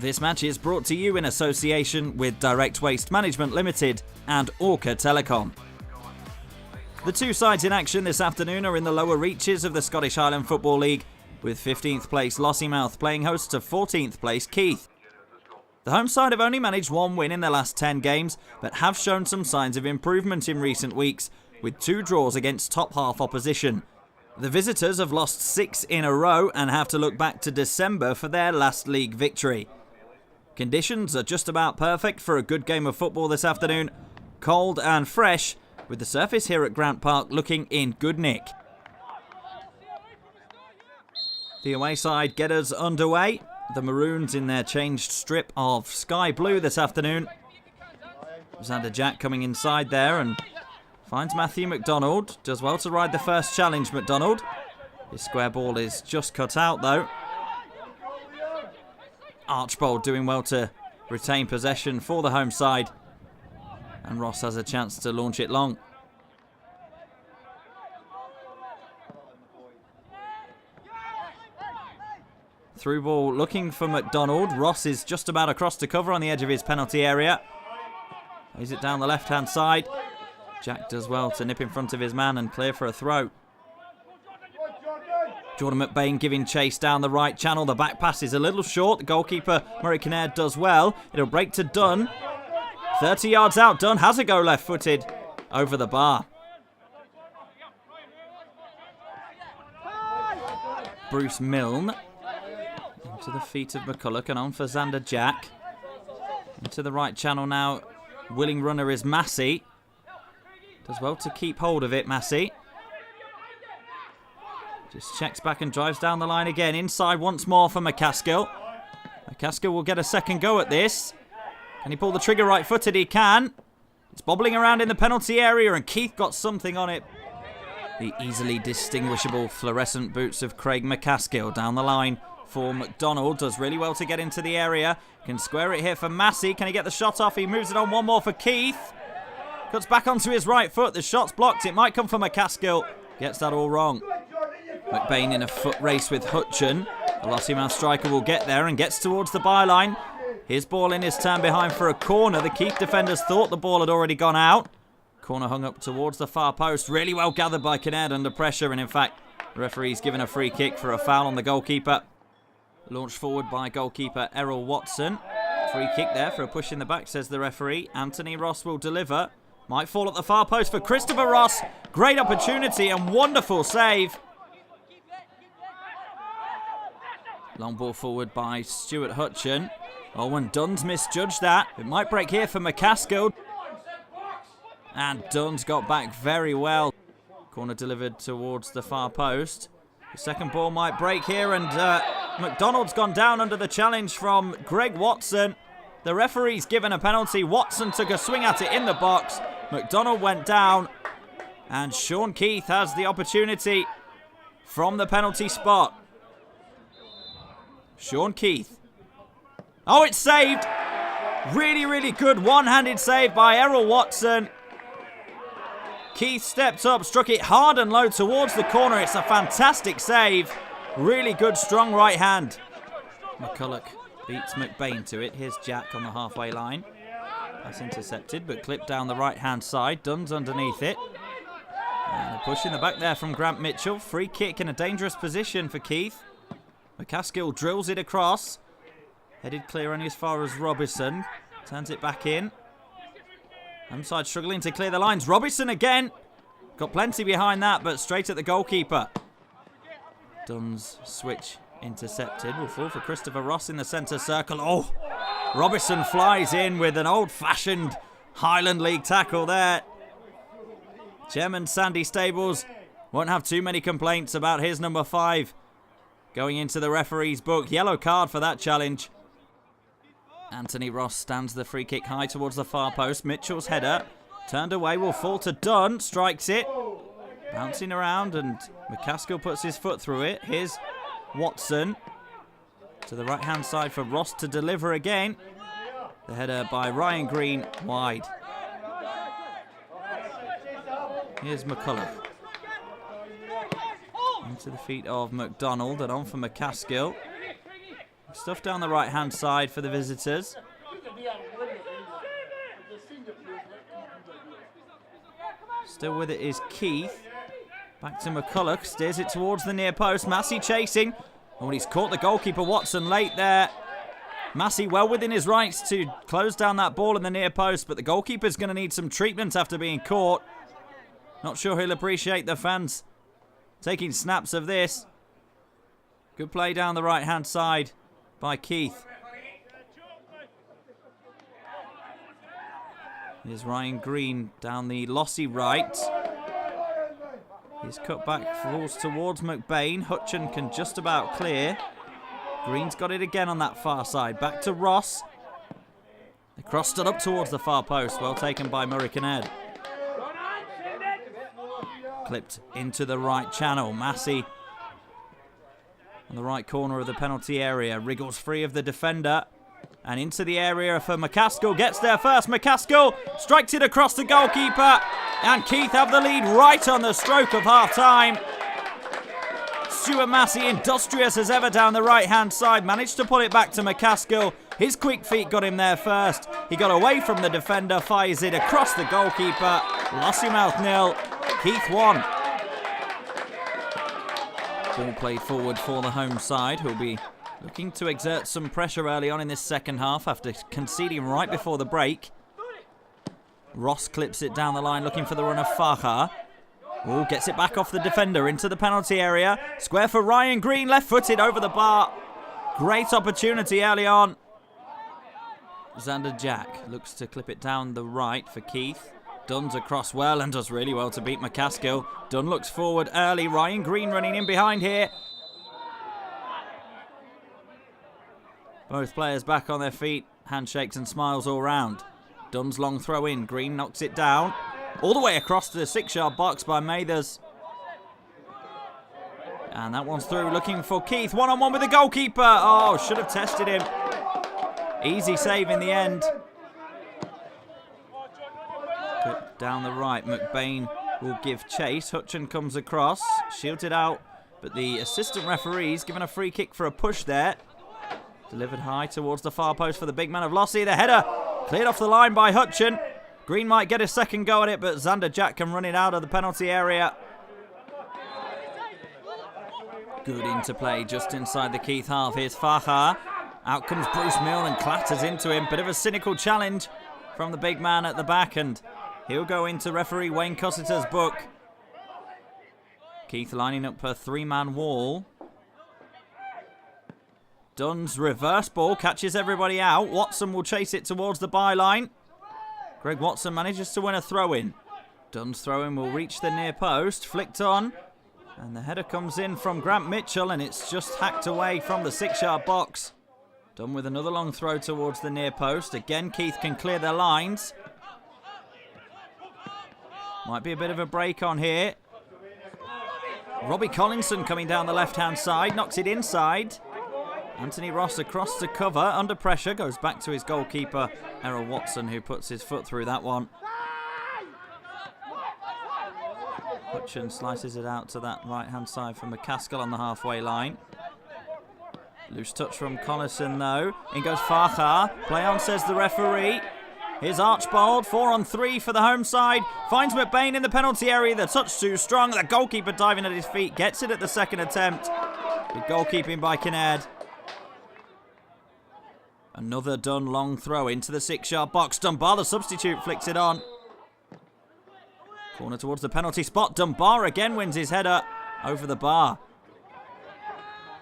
This match is brought to you in association with Direct Waste Management Limited and Orca Telecom. The two sides in action this afternoon are in the lower reaches of the Scottish Highland Football League, with 15th place Lossiemouth playing host to 14th place Keith. The home side have only managed one win in their last 10 games, but have shown some signs of improvement in recent weeks, with 2 draws against top half opposition. The visitors have lost 6 in a row and have to look back to December for their last league victory. Conditions are just about perfect for a good game of football this afternoon, cold and fresh, with the surface here at Grant Park looking in good nick. The away side get us underway. The Maroons in their changed strip of sky blue this afternoon. Xander Jack coming inside there and finds Matthew McDonald. Does well to ride the first challenge, McDonald. His square ball is just cut out though. Archbold doing well to retain possession for the home side. And Ross has a chance to launch it long. Through ball looking for McDonald. Ross is just about across to cover on the edge of his penalty area. Plays it down the left-hand side. Jack does well to nip in front of his man and clear for a throw. Jordan McBain giving chase down the right channel. The back pass is a little short. The goalkeeper, Murray Kinnaird, does well. It'll break to Dunn. 30 yards out. Dunn has a go left-footed over the bar. Bruce Milne. To the feet of McCulloch and on for Xander Jack. Into the right channel now. Willing runner is Massey. Does well to keep hold of it, Massey. Just checks back and drives down the line again. Inside once more for McCaskill. McCaskill will get a second go at this. Can he pull the trigger right-footed? He can. It's bobbling around in the penalty area and Keith got something on it. The easily distinguishable fluorescent boots of Craig McCaskill down the line. For McDonald, does really well to get into the area. Can square it here for Massey. Can he get the shot off? He moves it on one more for Keith. Cuts back onto his right foot. The shot's blocked. It might come from McCaskill. Gets that all wrong. McBain in a foot race with Hutchin. The Lossiemouth striker will get there and gets towards the byline. His ball in his turn behind for a corner. The Keith defenders thought the ball had already gone out. Corner hung up towards the far post. Really well gathered by Kinnaird under pressure. And in fact, the referee's given a free kick for a foul on the goalkeeper. Launched forward by goalkeeper Errol Watson. Free kick there for a push in the back, says the referee. Anthony Ross will deliver. Might fall at the far post for Christopher Ross. Great opportunity and wonderful save. Long ball forward by Stuart Hutchin. Owen Dunn's misjudged that. It might break here for McCaskill. And Dunn's got back very well. Corner delivered towards the far post. The second ball might break here and McDonald's gone down under the challenge from Greg Watson. The referee's given a penalty. Watson took a swing at it in the box. McDonald went down. And Sean Keith has the opportunity from the penalty spot. Sean Keith. Oh, it's saved. Really, really good one-handed save by Errol Watson. Keith stepped up, struck it hard and low towards the corner. It's a fantastic save. Really good, strong right hand. McCulloch beats McBain to it. Here's Jack on the halfway line. That's intercepted, but clipped down the right-hand side. Dunn's underneath it. And a push in the back there from Grant Mitchell. Free kick in a dangerous position for Keith. McCaskill drills it across. Headed clear only as far as Robinson. Turns it back in. Home side struggling to clear the lines. Robinson again. Got plenty behind that, but straight at the goalkeeper. Dunn's switch intercepted. Will fall for Christopher Ross in the centre circle. Oh, Robinson flies in with an old-fashioned Highland League tackle there. Chairman Sandy Stables won't have too many complaints about his number 5 going into the referee's book. Yellow card for that challenge. Anthony Ross stands the free kick high towards the far post. Mitchell's header turned away, will fall to Dunn. Strikes it. Bouncing around and McCaskill puts his foot through it. Here's Watson. To the right-hand side for Ross to deliver again. The header by Ryan Green wide. Here's McCulloch. Into the feet of McDonald and on for McCaskill. Stuff down the right-hand side for the visitors. Still with it is Keith. Back to McCulloch. Steers it towards the near post. Massey chasing. Oh, and he's caught the goalkeeper, Watson, late there. Massey well within his rights to close down that ball in the near post, but the goalkeeper's going to need some treatment after being caught. Not sure he'll appreciate the fans taking snaps of this. Good play down the right-hand side by Keith. Here's Ryan Green down the Lossie right. His cutback falls towards McBain. Hutchin can just about clear. Green's got it again on that far side. Back to Ross. The cross stood up towards the far post. Well taken by Murray Kinnaird. Clipped into the right channel. Massey on the right corner of the penalty area. Wriggles free of the defender. And into the area for McCaskill. Gets there first. McCaskill strikes it across the goalkeeper. And Keith have the lead right on the stroke of half-time. Stuart Massey, industrious as ever down the right-hand side. Managed to pull it back to McCaskill. His quick feet got him there first. He got away from the defender. Fires it across the goalkeeper. Lossiemouth 0. Keith 1. Ball played forward for the home side, who'll be looking to exert some pressure early on in this second half after conceding right before the break. Ross clips it down the line looking for the run of Faha. Oh, gets it back off the defender into the penalty area. Square for Ryan Green, left-footed over the bar. Great opportunity early on. Xander Jack looks to clip it down the right for Keith. Dunn's across well and does really well to beat McCaskill. Dunn looks forward early. Ryan Green running in behind here. Both players back on their feet. Handshakes and smiles all round. Dunn's long throw in. Green knocks it down. All the way across to the 6-yard box by Mathers. And that one's through looking for Keith. One-on-one with the goalkeeper. Oh, should have tested him. Easy save in the end. Put down the right. McBain will give chase. Hutchin comes across. Shields it out. But the assistant referee's given a free kick for a push there. Delivered high towards the far post for the big man of Lossie. The header cleared off the line by Hutchin. Green might get a second go at it, but Xander Jack can run it out of the penalty area. Good interplay just inside the Keith half. Here's Faha. Out comes Bruce Milne and clatters into him. Bit of a cynical challenge from the big man at the back, and he'll go into referee Wayne Cossiter's book. Keith lining up a 3-man wall. Dunn's reverse ball catches everybody out. Watson will chase it towards the byline. Greg Watson manages to win a throw-in. Dunn's throw-in will reach the near post. Flicked on. And the header comes in from Grant Mitchell, and it's just hacked away from the 6-yard box. Dunn with another long throw towards the near post. Again, Keith can clear their lines. Might be a bit of a break on here. Robbie Collinson coming down the left-hand side. Knocks it inside. Anthony Ross across to cover, under pressure, goes back to his goalkeeper, Errol Watson, who puts his foot through that one. Hutchin slices it out to that right-hand side for McCaskill on the halfway line. Loose touch from Collison, though. In goes Faha. Play on, says the referee. Here's Archbold, 4-on-3 for the home side. Finds McBain in the penalty area. The touch too strong. The goalkeeper diving at his feet. Gets it at the second attempt. Good goalkeeping by Kinnaird. Another Dunn long throw into the 6-yard box. Dunbar, the substitute, flicks it on. Corner towards the penalty spot. Dunbar again wins his header over the bar.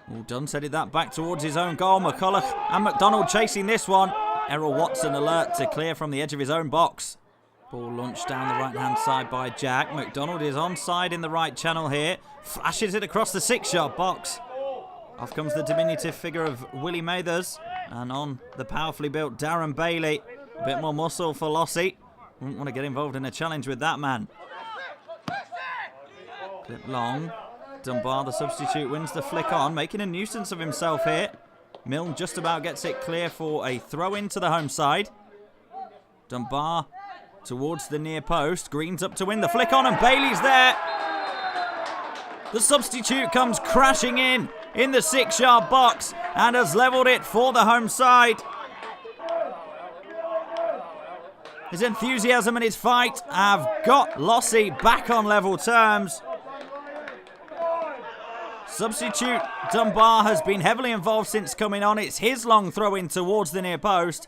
Oh, Dunn headed that back towards his own goal. McCulloch and McDonald chasing this one. Errol Watson alert to clear from the edge of his own box. Ball launched down the right-hand side by Jack. McDonald is onside in the right channel here. Flashes it across the 6-yard box. Off comes the diminutive figure of Willie Mathers. And on the powerfully built Darren Bailey. A bit more muscle for Lossie. Wouldn't want to get involved in a challenge with that man. Clip long. Dunbar, the substitute, wins the flick on, making a nuisance of himself here. Milne just about gets it clear for a throw into the home side. Dunbar towards the near post. Green's up to win the flick on, and Bailey's there. The substitute comes crashing in. in the 6-yard box and has levelled it for the home side. His enthusiasm and his fight have got Lossie back on level terms. Substitute Dunbar has been heavily involved since coming on. It's his long throw in towards the near post.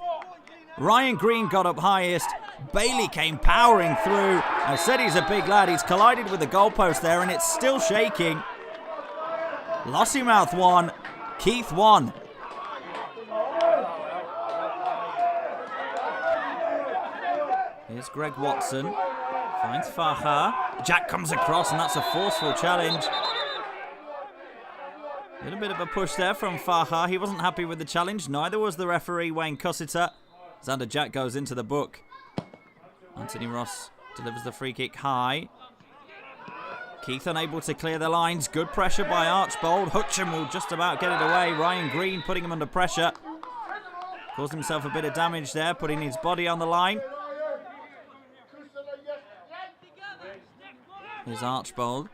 Ryan Green got up highest. Bailey came powering through. I said he's a big lad. He's collided with the goalpost there and it's still shaking. Lossiemouth 1, Keith 1. Here's Greg Watson. Finds Faha. Jack comes across and that's a forceful challenge. A little bit of a push there from Faha. He wasn't happy with the challenge. Neither was the referee, Wayne Cussiter. Xander Jack goes into the book. Anthony Ross delivers the free kick high. Keith unable to clear the lines. Good pressure by Archbold. Hutchin will just about get it away. Ryan Green putting him under pressure. Caused himself a bit of damage there, putting his body on the line. Here's Archbold.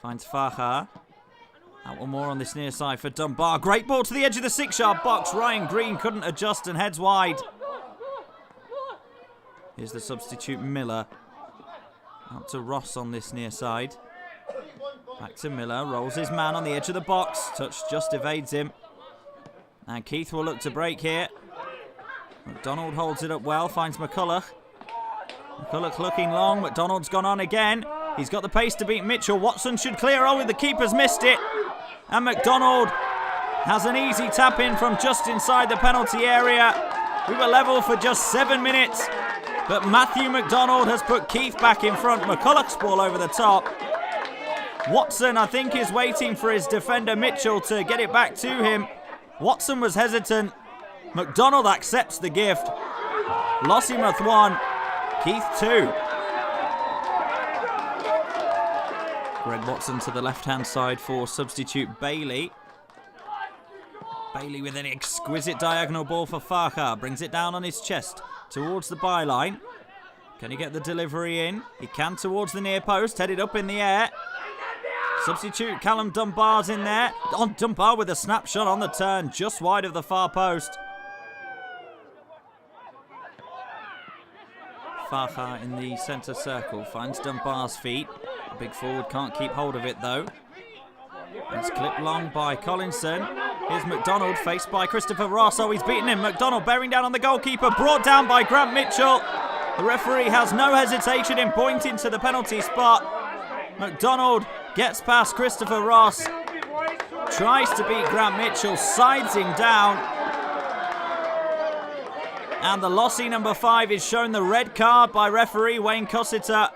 Finds Faha. Out one more on this near side for Dunbar. Great ball to the edge of the 6-yard box. Ryan Green couldn't adjust and heads wide. Here's the substitute Miller. Out to Ross on this near side. Back to Miller. Rolls his man on the edge of the box. Touch just evades him. And Keith will look to break here. McDonald holds it up well. Finds McCulloch. McCulloch looking long. McDonald's gone on again. He's got the pace to beat Mitchell. Watson should clear. Oh, the keeper's missed it. And McDonald has an easy tap in from just inside the penalty area. We were level for just 7 minutes. But Matthew McDonald has put Keith back in front. McCulloch's ball over the top. Watson, I think, is waiting for his defender Mitchell to get it back to him. Watson was hesitant. McDonald accepts the gift. Lossiemouth 1, Keith 2. Greg Watson to the left-hand side for substitute Bailey. Bailey with an exquisite diagonal ball for Faha. Brings it down on his chest towards the byline. Can he get the delivery in? He can towards the near post. Headed up in the air. Substitute Callum Dunbar's in there. On Dunbar with a snapshot on the turn. Just wide of the far post. Faha in the centre circle. Finds Dunbar's feet. The big forward can't keep hold of it though. It's clipped long by Collinson. Here's McDonald faced by Christopher Ross. Oh, he's beaten him. McDonald bearing down on the goalkeeper. Brought down by Grant Mitchell. The referee has no hesitation in pointing to the penalty spot. McDonald gets past Christopher Ross. Tries to beat Grant Mitchell. Sides him down. And the Lossie number 5 is shown the red card by referee Wayne Cussiter.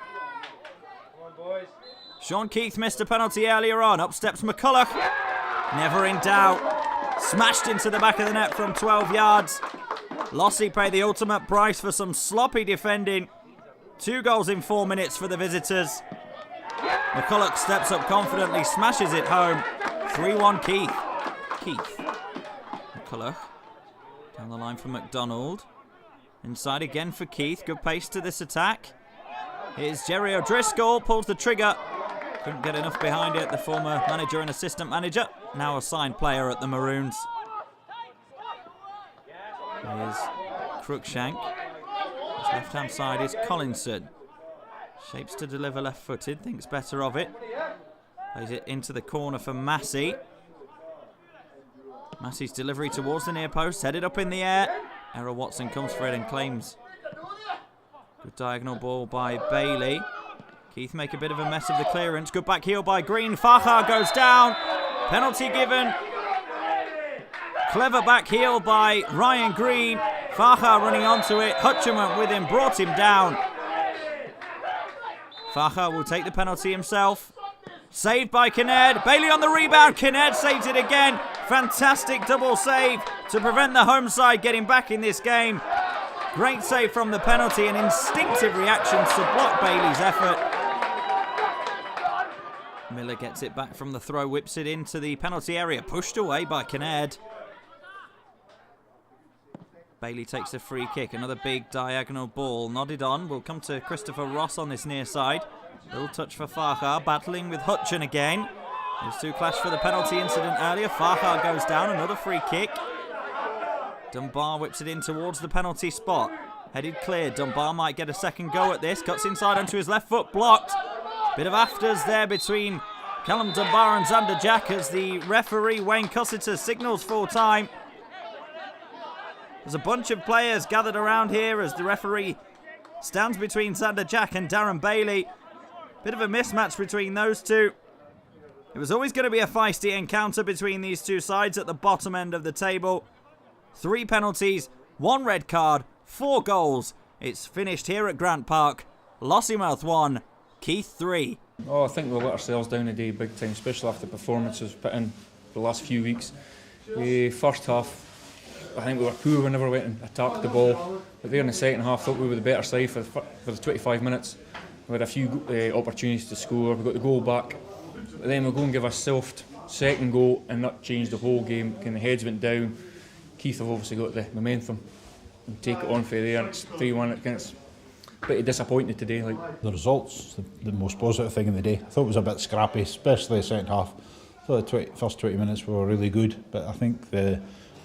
Sean Keith missed a penalty earlier on. Up steps McCulloch. Never in doubt. Smashed into the back of the net from 12 yards. Lossie paid the ultimate price for some sloppy defending. 2 goals in 4 minutes for the visitors. McCulloch steps up confidently, smashes it home. 3-1 Keith. Keith. McCulloch. Down the line for McDonald. Inside again for Keith. Good pace to this attack. Here's Jerry O'Driscoll. Pulls the trigger. Couldn't get enough behind it. The former manager and assistant manager. Now a signed player at the Maroons. Here's Cruikshank. His left-hand side is Collinson. Shapes to deliver left-footed. Thinks better of it. Plays it into the corner for Massey. Massey's delivery towards the near post. Headed up in the air. Errol Watson comes for it and claims. Good diagonal ball by Bailey. Keith make a bit of a mess of the clearance. Good back heel by Green. Faha goes down. Penalty given. Clever back heel by Ryan Green. Faha running onto it. Hutchin went with him. Brought him down. Faha will take the penalty himself. Saved by Kinnaird. Bailey on the rebound. Kinnaird saves it again. Fantastic double save to prevent the home side getting back in this game. Great save from the penalty and instinctive reactions to block Bailey's effort. Miller gets it back from the throw, whips it into the penalty area. Pushed away by Kinnaird. Bailey takes a free kick. Another big diagonal ball. Nodded on. Will come to Christopher Ross on this near side. Little touch for Faha. Battling with Hutchin again. Those two clash for the penalty incident earlier. Farhad goes down, another free kick. Dunbar whips it in towards the penalty spot. Headed clear, Dunbar might get a second go at this. Cuts inside onto his left foot, blocked. Bit of afters there between Callum Dunbar and Xander Jack as the referee Wayne Cussiter signals full time. There's a bunch of players gathered around here as the referee stands between Xander Jack and Darren Bailey. Bit of a mismatch between those two. It was always going to be a feisty encounter between these two sides at the bottom end of the table. 3 penalties, 1 red card, 4 goals. It's finished here at Grant Park. Lossiemouth 1, Keith 3. Oh, I think we'll let ourselves down today big time, especially after the performances put in the last few weeks. First half, I think we were poor whenever we went and attacked the ball. But there in the second half, I thought we were the better side for the 25 minutes. We had a few opportunities to score. We got the goal back. But then we'll go and give a soft second goal and that changed the whole game. The heads went down. Keith have obviously got the momentum and take it on for there. It's 3-1. It's pretty disappointing today. The results, the most positive thing in the day. I thought it was a bit scrappy, especially the second half. I thought the first 20 minutes were really good, but I think the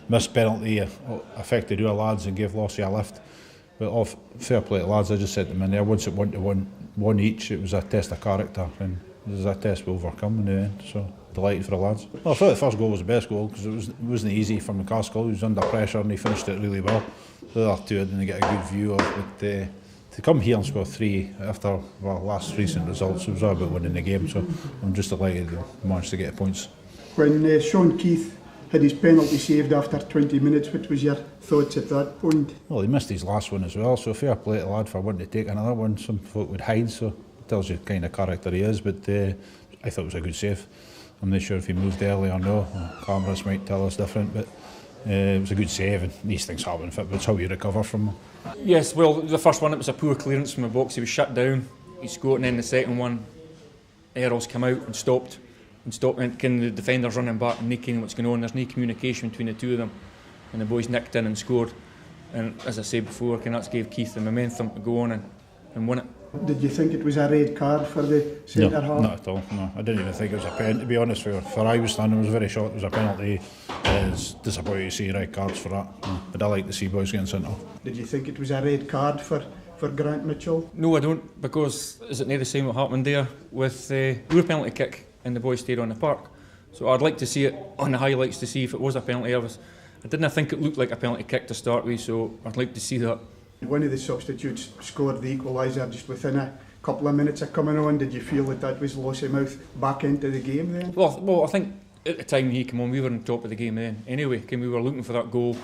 missed penalty affected our lads and gave Lossie a lift. But off fair play to lads, I just said to them in there, once it 1-1, 1 each, it was a test of character, and it was a test we overcome in the end. So delighted for the lads. Well, I thought the first goal was the best goal because it wasn't easy for McCaskill. He was under pressure and he finished it really well. The other two I didn't get a good view of, but to come here and score 3 after last recent results, it was all about winning the game. So I'm just delighted we managed to get points. When Sean Keith had his penalty saved after 20 minutes, what was your thoughts at that point? Well, he missed his last one as well, so fair play to the lad for wanting to take another one. Some folk would hide, so it tells you the kind of character he is, but I thought it was a good save. I'm not sure if he moved early or no. Cameras might tell us different, but it was a good save, and these things happen in football. It's how you recover from them. Yes, well, the first one, it was a poor clearance from the box. He was shut down, he scored, and then the second one, Earls came out and stopped, and the defenders running back and not knowing what's going on. There's no communication between the two of them, and the boys nicked in and scored. And as I said before, that gave Keith the momentum to go on and win it. Did you think it was a red card for the centre half? No, not at all. No, I didn't even think it was a penalty. To be honest, for I was standing, I was very shocked it was a penalty. It's disappointing to see red cards for that. But I like to see boys getting sent off. Did you think it was a red card for Grant Mitchell? No, I don't, because is it not the same what happened there with your penalty kick and the boys stayed on the park? So I'd like to see it on the highlights to see if it was a penalty. I didn't think it looked like a penalty kick to start with, so I'd like to see that. One of the substitutes scored the equaliser just within a couple of minutes of coming on. Did you feel that was Lossiemouth back into the game then? Well, I think at the time he came on, we were on top of the game then. Anyway, we were looking for that goal,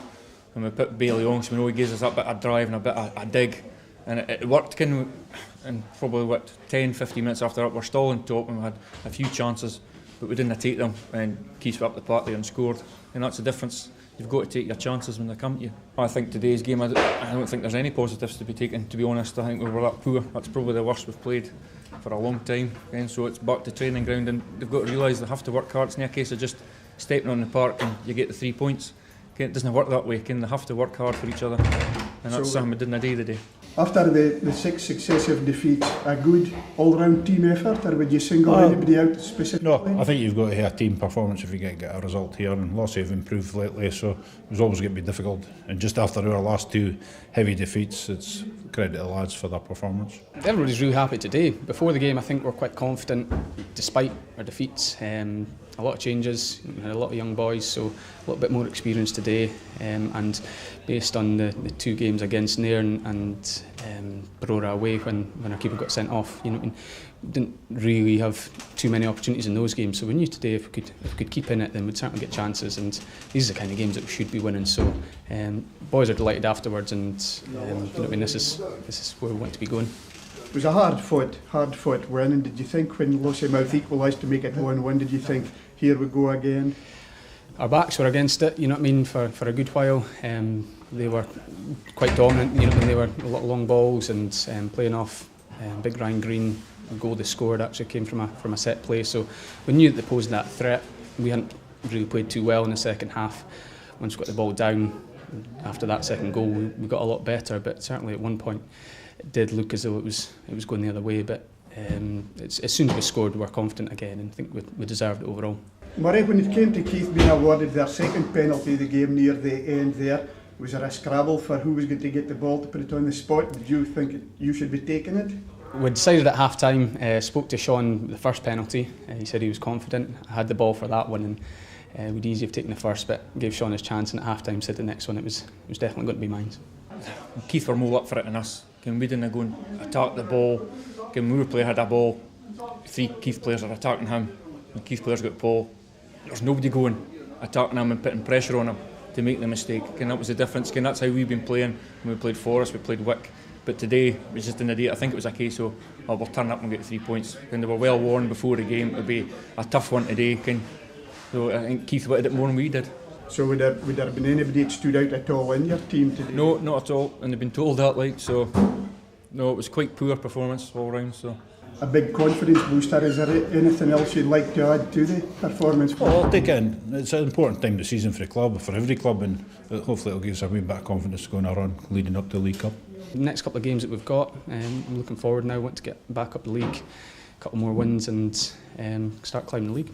and we put Bailey on, so we know he gives us that bit of drive and a bit of a dig, and it worked. And probably 10-15 minutes after that, we're still on top, and we had a few chances, but we didn't take them. And Keith went up the park there and scored, and that's the difference. You've got to take your chances when they come to you. I think today's game, I don't think there's any positives to be taken, to be honest. I think we were that poor. That's probably the worst we've played for a long time. And so it's back to training ground, and they've got to realise they have to work hard. It's not a case of just stepping on the park and you get the 3 points. It doesn't work that way. They have to work hard for each other. And that's something we didn't do today. After the 6 successive defeats, a good all-round team effort, or would you single anybody out specifically? No, I think you've got to have a team performance if you get a result here, and Lossie have improved lately, so it was always going to be difficult. And just after our last 2 heavy defeats, it's credit to the lads for their performance. Everybody's really happy today. Before the game, I think we're quite confident, despite our defeats. A lot of changes, we had a lot of young boys, so a little bit more experience today, and based on the 2 games against Nairn and Barora away when our keeper got sent off, we didn't really have too many opportunities in those games, so we knew today if we could keep in it, then we'd certainly get chances, and these are the kind of games that we should be winning. So boys are delighted afterwards, and this is where we want to be going. It was a hard-fought win, and did you think when Lossiemouth equalised to make it 1-1, did you think, here we go again? Our backs were against it, for a good while. They were quite dominant, they were a lot of long balls and playing off big Ryan Green. The goal they scored actually came from a set play, so we knew that they posed that threat. We hadn't really played too well in the second half. Once we got the ball down, after that second goal, we got a lot better, but certainly at one point it did look as though it was going the other way, but as soon as we scored, we were confident again, and I think we deserved it overall. Murray, when it came to Keith being awarded their second penalty of the game near the end there, was there a scrabble for who was going to get the ball to put it on the spot? Did you think you should be taking it? We decided at half time, spoke to Sean with the first penalty. He said he was confident. I had the ball for that one, and we'd easy have taken the first, but gave Sean his chance, and at half time said the next one it was definitely going to be mine. Keith were more up for it than us. We didn't go and attack the ball. When we player had a ball, 3 Keith players are attacking him, and Keith players got the ball. There's nobody going, attacking him and putting pressure on him to make the mistake. And that was the difference. And that's how we've been playing. When we played Forest, we played Wick. But today, we just in the day, I think it was a case of, we'll turn up and get 3 points. And they were well warned before the game, it would be a tough one today. So I think Keith wanted it more than we did. So would there have been anybody that stood out at all in your team today? No, not at all. And they've been told that, so no, it was quite poor performance all round. So. A big confidence booster. Is there anything else you'd like to add to the performance? Well, I'll take it in. It's an important time of the season for the club, for every club, and hopefully it'll give us a wee bit of confidence going on leading up to the League Cup. The next couple of games that we've got, I'm looking forward now. Want to get back up the league, a couple more wins, and start climbing the league.